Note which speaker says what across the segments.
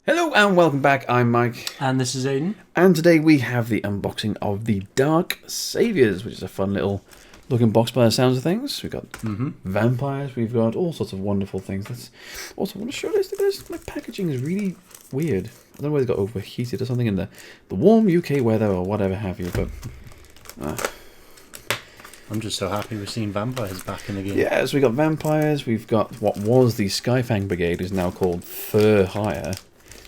Speaker 1: Hello and welcome back, I'm Mike.
Speaker 2: And this is Aiden.
Speaker 1: And today we have the unboxing of the Dark Saviors, which is a fun little looking box by the sounds of things. We've got vampires, we've got all sorts of wonderful things. Let's also want to show this. My packaging is really weird. I don't know whether it got overheated or something in the warm UK weather or whatever have you, but...
Speaker 2: I'm just so happy we're seeing vampires back in the game.
Speaker 1: Yeah, so we got vampires, we've got what was the Skyfang Brigade, who's now called Fur Hire.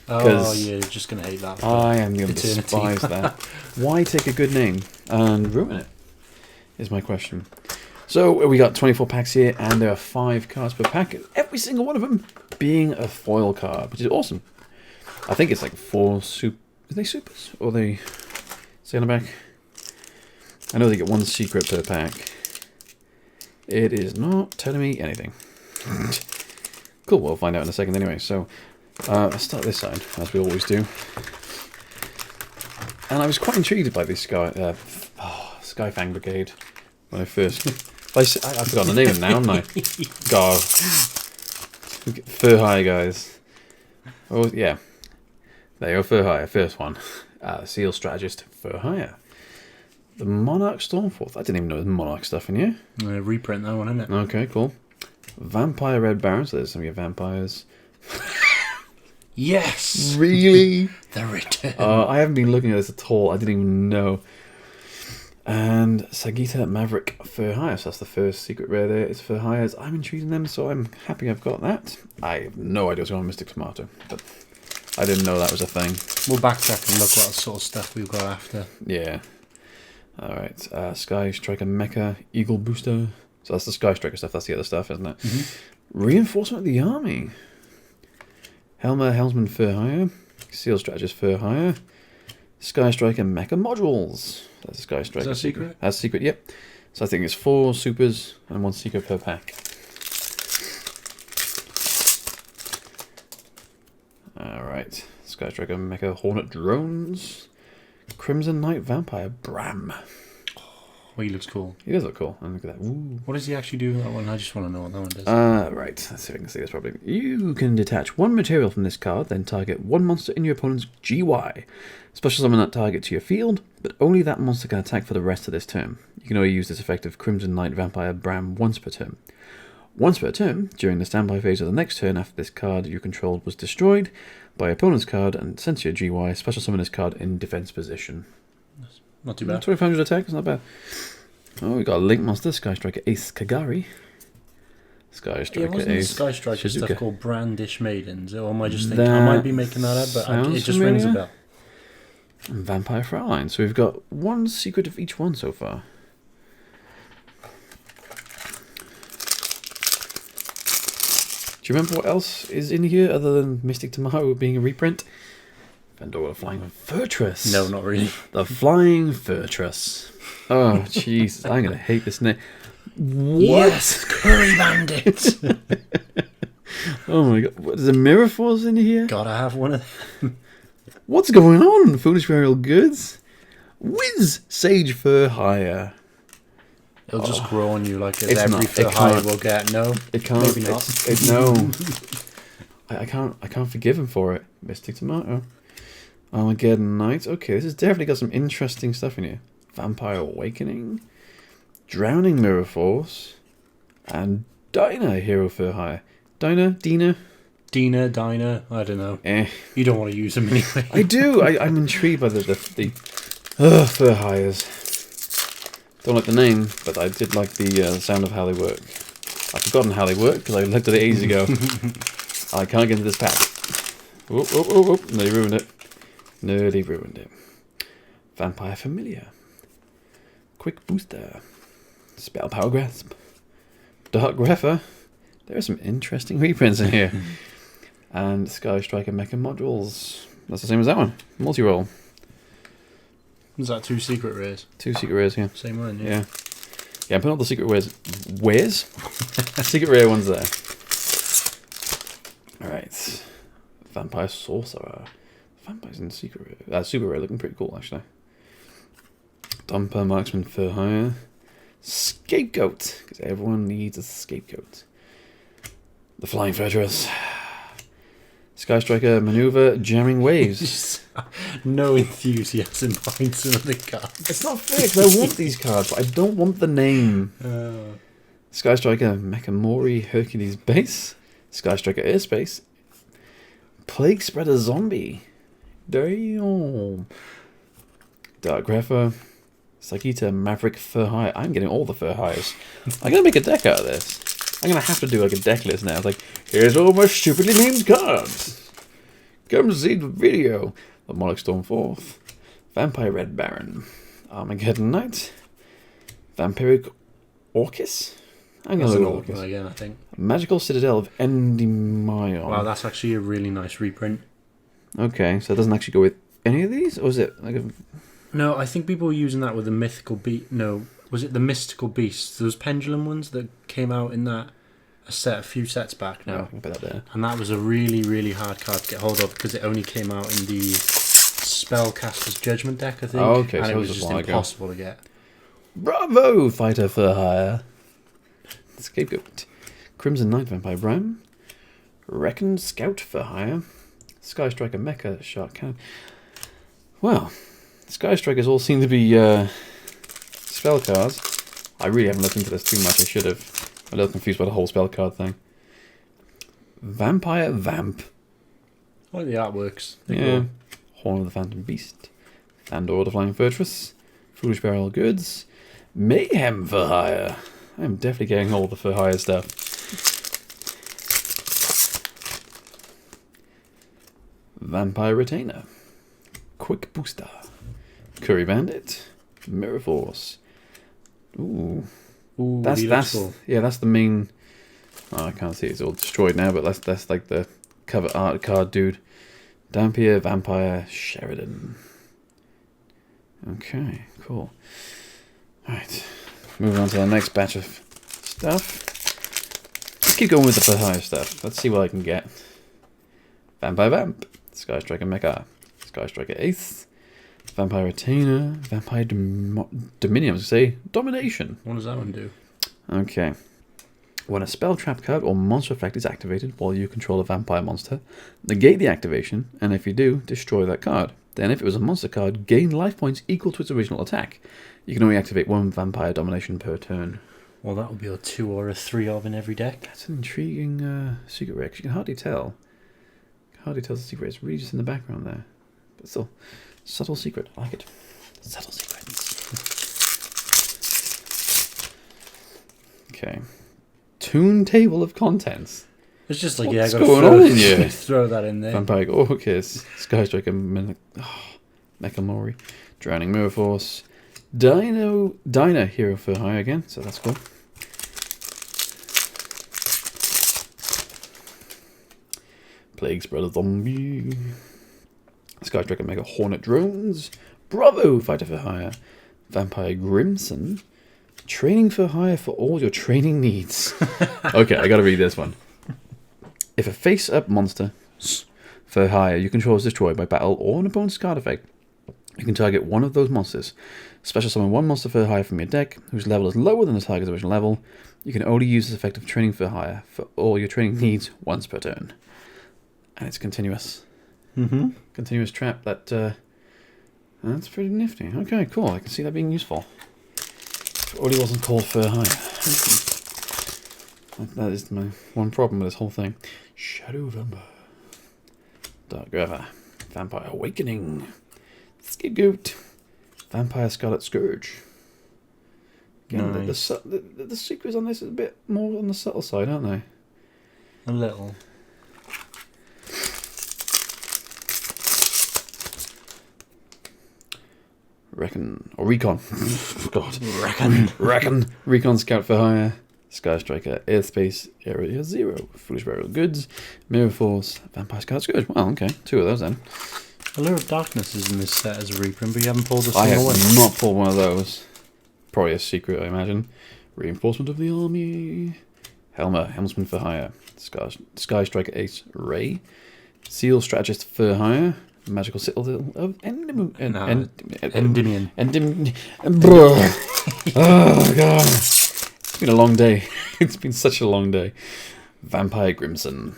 Speaker 2: Oh, yeah, you're just going to hate that.
Speaker 1: I am going to despise that. Why take a good name and ruin it, is my question. So we got 24 packs here, and there are 5 cards per pack, every single one of them being a foil card, which is awesome. I think it's like 4 super... Are they supers? Or are they... Say on the back? I know they get 1 secret per pack. It is not telling me anything. Cool, we'll find out in a second anyway. So... let's start this side, as we always do. And I was quite intrigued by this Skyfang Brigade when I first... I forgot the name of them now, haven't I? God. Fur Hire, guys. Oh, yeah. There you go, Fur Hire, first one. Seal Strategist, Fur Hire. The Monarch Stormforth. I didn't even know there was Monarch stuff in here.
Speaker 2: Reprint that one, isn't it?
Speaker 1: Okay, cool. Vampire Red Baron, so there's some of your vampires.
Speaker 2: Yes!
Speaker 1: Really?
Speaker 2: The return.
Speaker 1: I haven't been looking at this at all. I didn't even know. And Sagita Maverick Fur Hire. So that's the first secret rare there. It's Fur Hires. I'm intrigued in them, so I'm happy I've got that. I have no idea what's going on with Mystic Tomato, but I didn't know that was a thing.
Speaker 2: We'll backtrack and look what sort of stuff we've got after.
Speaker 1: Yeah. Alright. Sky Striker Mecha Eagle Booster. So that's the Sky Striker stuff. That's the other stuff, isn't it? Reinforcement of the Army. Helmsman Fur Hire, Seal Strategist Fur Hire, Sky Striker Mecha Modules. That's a Sky Striker.
Speaker 2: Is that secret?
Speaker 1: That's secret, yep. So I think it's 4 supers and 1 secret per pack. Alright. Sky Striker Mecha Hornet Drones. Crimson Knight Vampire Bram.
Speaker 2: Oh, he looks cool.
Speaker 1: He does look cool. And look at that. Ooh.
Speaker 2: What does he actually do with that one? I just want to know what that one does.
Speaker 1: Right. Let's see if I can see this properly. You can detach 1 material from this card, then target 1 monster in your opponent's GY. Special summon that target to your field, but only that monster can attack for the rest of this turn. You can only use this effect of Crimson Knight Vampire Bram once per turn. Once per turn, during the standby phase of the next turn after this card you controlled was destroyed by opponent's card and sent to your GY, special summon this card in defense position.
Speaker 2: Not too bad.
Speaker 1: 2500 attack, it's not bad. Oh, we got a Link Monster, Sky Striker Ace Kagari. Sky Striker Ace
Speaker 2: Sky Striker
Speaker 1: Shizuka.
Speaker 2: stuff called Brandish Maidens? Or am I just thinking, I might be making that up, but it just rings a bell.
Speaker 1: And Vampire Fraulein. So we've got 1 secret of each one so far. Do you remember what else is in here other than Mystic Tomato being a reprint? Vendora Flying Fortress.
Speaker 2: No, not really.
Speaker 1: The Flying Fortress. Oh, jeez. I'm going to hate this name. What?
Speaker 2: Yes, Curry Bandit.
Speaker 1: Oh my god. What, is there Mirror Force in here?
Speaker 2: Gotta have one of them.
Speaker 1: What's going on? Foolish Burial Goods. Wiz Sage Fur Hire.
Speaker 2: It'll just grow on you like
Speaker 1: It's
Speaker 2: every
Speaker 1: not.
Speaker 2: Fur Hire will get. No,
Speaker 1: It can't.
Speaker 2: Maybe not.
Speaker 1: No. I can't forgive him for it. Mystic Tomato. Armageddon Knight. Okay, this has definitely got some interesting stuff in here. Vampire Awakening. Drowning Mirror Force. And Dinah Hero Fur Hire. Dinah?
Speaker 2: Dina, I don't know. You don't want to use them anyway.
Speaker 1: I do. I'm intrigued by the Fur Hires. Don't like the name, but I did like the sound of how they work. I've forgotten how they work because I looked at it ages ago. I can't get into this pack. Oh, nearly ruined it. Nearly ruined it. Vampire Familiar. Quick Booster. Spell Power Grasp. Dark Greffer. There are some interesting reprints in here. And Sky Striker Mecha Modules. That's the same as that one. Multi-roll.
Speaker 2: Is that 2 secret rares?
Speaker 1: 2 secret rares, yeah.
Speaker 2: Same one, yeah.
Speaker 1: Yeah. Yeah, I'm putting all the secret rares. Where's? Secret rare ones there. Alright. Vampire Sorcerer. Vampires in secret rare. Super rare looking pretty cool, actually. Dumper Marksman Fur Hire. Scapegoat. Because everyone needs a scapegoat. The Flying Fortress. Sky Striker Maneuver Jamming Waves.
Speaker 2: No enthusiasm behind some of the cards.
Speaker 1: It's not fair because I want these cards, but I don't want the name. Sky Striker Mechamori Hercules Base. Sky Striker Airspace. Plague Spreader Zombie. Damn. Dark Grapher. Sagitta Maverick Fur Hire. I'm getting all the Fur Hires. I'm going to make a deck out of this. I'm going to have to do like a deck list now. It's like, here's all my stupidly named cards. Come see the video. The Monarch Stormforth. Vampire Red Baron. Armageddon Knight. Vampiric Orcus. I'm going to look at Orcus
Speaker 2: again, I think.
Speaker 1: Magical Citadel of Endymion.
Speaker 2: Wow, that's actually a really nice reprint.
Speaker 1: Okay, so it doesn't actually go with any of these? Or is it like a...
Speaker 2: No, I think people were using that with the Mythical Beast. No, was it the Mystical Beasts? Those Pendulum ones that came out in that a few sets back now.
Speaker 1: Oh, that there.
Speaker 2: And that was a really, really hard card to get hold of because it only came out in the Spellcaster's Judgment deck, I think.
Speaker 1: Oh, okay,
Speaker 2: and
Speaker 1: so
Speaker 2: it was just impossible to get.
Speaker 1: Bravo, Fighter for Hire. Scapegoat. Crimson Knight Vampire Brown. Reckoned Scout for Hire. Sky Striker Mecha Shark Cannon. Well, Sky Strikers all seem to be spell cards. I really haven't looked into this too much. I should have. I'm a little confused by the whole spell card thing. Vampire Vamp.
Speaker 2: I like the artworks.
Speaker 1: Yeah. Cool. Horn of the Phantom Beast. Thandor the Flying Fortress. Foolish Barrel Goods. Mayhem for Hire. I'm definitely getting all the for hire stuff. Vampire Retainer. Quick Booster. Curry Bandit. Mirror Force. Ooh.
Speaker 2: Ooh,
Speaker 1: that's
Speaker 2: cool.
Speaker 1: Yeah, that's the main. Oh, I can't see it. It's all destroyed now, but that's like the cover art card dude. Dampier Vampire Sheridan. Okay, cool. Alright. Moving on to the next batch of stuff. Let's keep going with the for hire stuff. Let's see what I can get. Vampire Vamp. Sky Striker Mecha. Sky Striker Ace. Vampire Retainer. Vampire Dominion. I was going to say Domination.
Speaker 2: What does that one do?
Speaker 1: Okay. When a spell, trap card, or monster effect is activated while you control a vampire monster, negate the activation, and if you do, destroy that card. Then if it was a monster card, gain life points equal to its original attack. You can only activate one vampire domination per turn.
Speaker 2: Well, that would be a 2 or a 3 of in every deck.
Speaker 1: That's an intriguing secret rare. You can hardly tell. You can hardly tell the secret. It's really just in the background there. But still, subtle secret. I like it. Subtle secrets. Okay. Toon table of contents.
Speaker 2: It's just like,
Speaker 1: what's going on in here?
Speaker 2: Throw that in there.
Speaker 1: Vampire Orcus, Sky Striker, Mechamori, Drowning Mirror Force, Dyna Hero for Hire again, so that's cool. Plague Spreader Zombie, Sky Striker Mega Hornet Drones, Bravo Fighter for Hire, Vampire Grimson, Training for Hire for all your training needs. Okay, I gotta read this one. If a face-up monster for hire you control is destroyed by battle or an opponent's card effect, you can target one of those monsters. Special summon one monster for hire from your deck, whose level is lower than the target's original level. You can only use this effect of training for hire for all your training needs once per turn. And it's continuous. Continuous trap. That's pretty nifty. Okay, cool. I can see that being useful. If it only wasn't called for hire. That is my one problem with this whole thing. Shadow Vampire. Dark Grapher. Vampire Awakening. Scapegoat. Vampire Scarlet Scourge. Again, nice. the secrets on this is a bit more on the subtle side, aren't they?
Speaker 2: A little.
Speaker 1: Recon. God.
Speaker 2: Recon.
Speaker 1: Recon Scout for Hire. Sky Striker, Airspace, Area 0, Foolish Barrel Goods, Mirror Force, Vampire Scout Scourge. Well, okay, 2 of those then.
Speaker 2: Allure of Darkness is in this set as a reprint, but you haven't pulled a
Speaker 1: I
Speaker 2: single
Speaker 1: have
Speaker 2: one.
Speaker 1: not pulled one of those. Probably a secret, I imagine. Reinforcement of the Army. Helmsman for Hire. Sky Striker Ace, Ray. Seal Strategist for Hire. Magical Citadel of Endymion. Oh, God. It's been a long day. It's been such a long day. Vampire Grimson.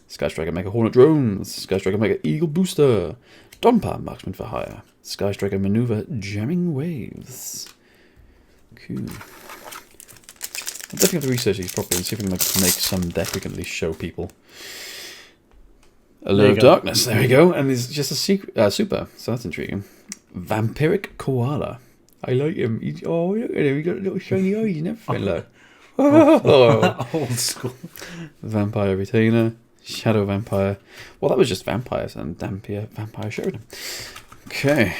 Speaker 1: Sky Striker Mega Hornet Drones, Sky Striker Mega Eagle Booster, Donpa Marksman for Hire, Sky Striker Maneuver Jamming Waves. Cool. I'll definitely have to research these properly and see if we can make some deck we can at least show people. Allure of Darkness, there we go, and there's just a secret, super, so that's intriguing. Vampiric Koala. I like him. Oh, look at him, he got little shiny eyes and everything, look.
Speaker 2: Old school.
Speaker 1: Vampire Retainer, Shadow Vampire. Well, that was just vampires, and Dampier Vampire showed him. Okay.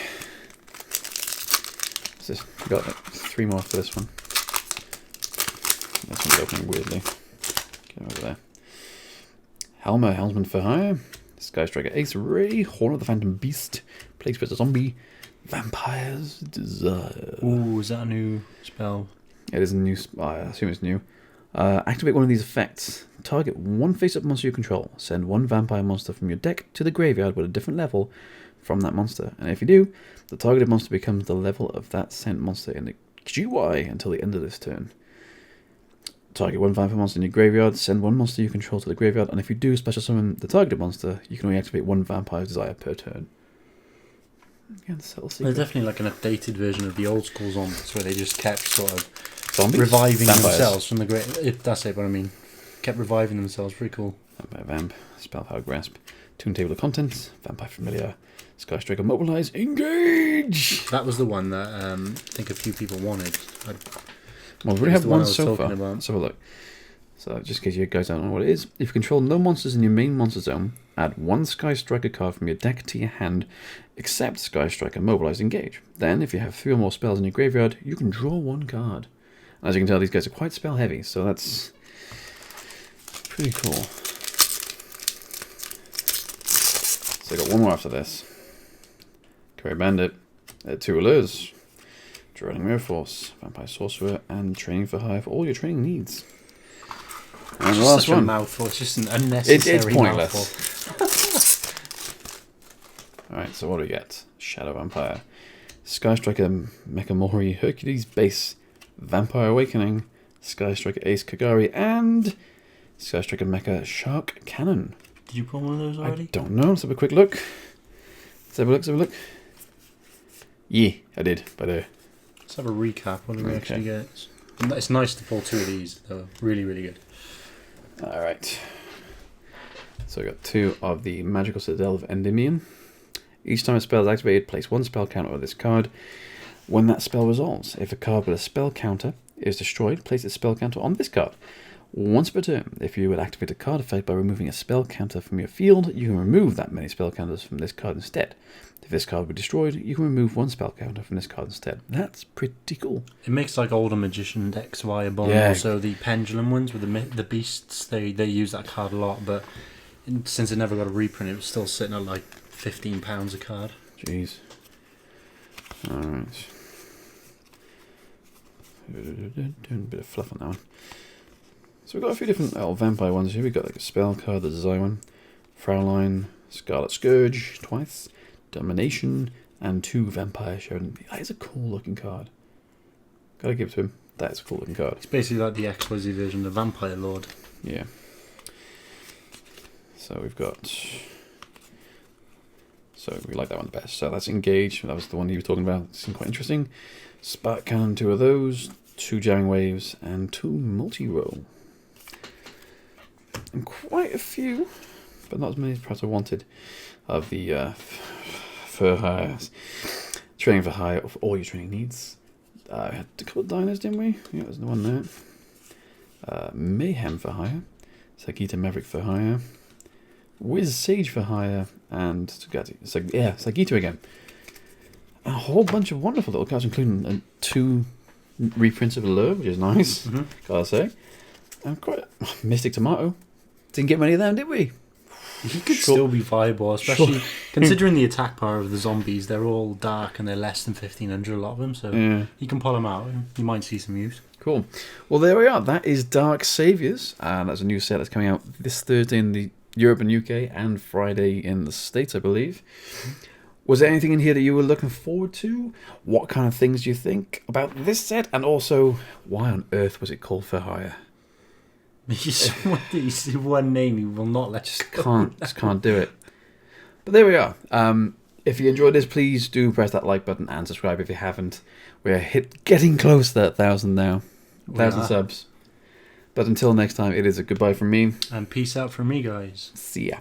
Speaker 1: What's this? We got like 3 more for this one. This one's opening weirdly. Get over there. Helmer, Helmsman for Hire. Sky Striker Ace Ray, Horn of the Phantom Beast, Plague Spitter Zombie, Vampire's Desire.
Speaker 2: Ooh, is that a new spell?
Speaker 1: It is a new I assume it's new. Activate one of these effects. Target one face-up monster you control. Send one vampire monster from your deck to the graveyard with a different level from that monster. And if you do, the targeted monster becomes the level of that sent monster in the GUI until the end of this turn. Target one vampire monster in your graveyard, send one monster you control to the graveyard, and if you do special summon the targeted monster, you can only activate one Vampire's Desire per turn. Again, subtle secret.
Speaker 2: They're definitely like an updated version of the old school zombies, where they just kept sort of
Speaker 1: Zombies?
Speaker 2: reviving
Speaker 1: Vampires.
Speaker 2: themselves from the great. That's it, what I mean. Kept reviving themselves, pretty cool.
Speaker 1: Vampire Vamp, Spellpower Grasp, Toon Table of Contents, Vampire Familiar, Sky Striker Mobilize, Engage!
Speaker 2: That was the one that I think a few people wanted.
Speaker 1: Well, we already have one
Speaker 2: I was
Speaker 1: so
Speaker 2: talking
Speaker 1: far.
Speaker 2: about.
Speaker 1: Let's have a look. So, just in case you guys don't know what it is, if you control no monsters in your main monster zone, add one Sky Striker card from your deck to your hand, except Sky Striker Mobilize Engage. Then, if you have 3 or more spells in your graveyard, you can draw 1 card. As you can tell, these guys are quite spell heavy, so that's pretty cool. So, I got one more after this. Career Bandit, 2 allures. Drowning Mirror Force, Vampire Sorcerer, and Training for Hire for all your training needs. And the last
Speaker 2: such
Speaker 1: one.
Speaker 2: a mouthful. It's just an unnecessary
Speaker 1: It's pointless.
Speaker 2: mouthful.
Speaker 1: Alright, so what do we get? Shadow Vampire, Sky Striker Mekamori Hercules Base, Vampire Awakening, Sky Striker Ace Kagari, and Sky Striker Mecha Shark Cannon.
Speaker 2: Did you pull one of those already?
Speaker 1: I don't know. Let's have a quick look. Let's have a look. Yeah, I did. But
Speaker 2: Let's have a recap. What do we actually get? It's nice to pull 2 of these, though. Really, really good.
Speaker 1: Alright. So we got 2 of the Magical Citadel of Endymion. Each time a spell is activated, place 1 spell counter on this card. When that spell resolves, if a card with a spell counter is destroyed, place its spell counter on this card. Once per turn, if you would activate a card effect by removing a spell counter from your field, you can remove that many spell counters from this card instead. If this card were destroyed, you can remove 1 spell counter from this card instead. That's pretty cool.
Speaker 2: It makes like older Magician decks viable.
Speaker 1: Yeah.
Speaker 2: Also, the Pendulum ones with the beasts, they use that card a lot, but since it never got a reprint, it was still sitting at like £15 a card.
Speaker 1: Jeez. Alright. Doing a bit of fluff on that one. So we've got a few different vampire ones here. We've got like a spell card, the Desire one, Fraulein, Scarlet Scourge twice, Domination, and 2 Vampire Showdown. That is a cool looking card. Gotta give it to him. That is a cool looking card.
Speaker 2: It's basically like the XYZ version of Vampire Lord.
Speaker 1: Yeah. So we've got... So we like that one the best. So that's Engage. That was the one he was talking about. It seemed quite interesting. Spark Cannon, 2 of those, 2 Jamming Waves, and 2 Multi-Roll. And quite a few, but not as many as perhaps I wanted, of the for hire, training for hire of all your training needs. We had a couple of diners, didn't we? Yeah, there's the one there. Mayhem for hire, Sagita Maverick for hire, Wiz Sage for hire, and Sagita again. A whole bunch of wonderful little cards, including 2 reprints of Allure, which is nice, gotta say. And quite Mystic Tomato. Didn't get many of them, did we?
Speaker 2: He could still be viable, especially considering the attack power of the zombies. They're all dark and they're less than 1500, a lot of them, so you can pull them out. You might see some use.
Speaker 1: Cool. Well, there we are. That is Dark Saviors, and that's a new set that's coming out this Thursday in the Europe and UK, and Friday in the States, I believe. Was there anything in here that you were looking forward to? What kind of things do you think about this set? And also, why on earth was it called For Hire?
Speaker 2: He's one name he will not let
Speaker 1: Just can't do it. But there we are. If you enjoyed this, please do press that like button and subscribe if you haven't. We're getting close to that 1,000 now. 1,000 subs. But until next time, it is a goodbye from me.
Speaker 2: And peace out from me, guys.
Speaker 1: See ya.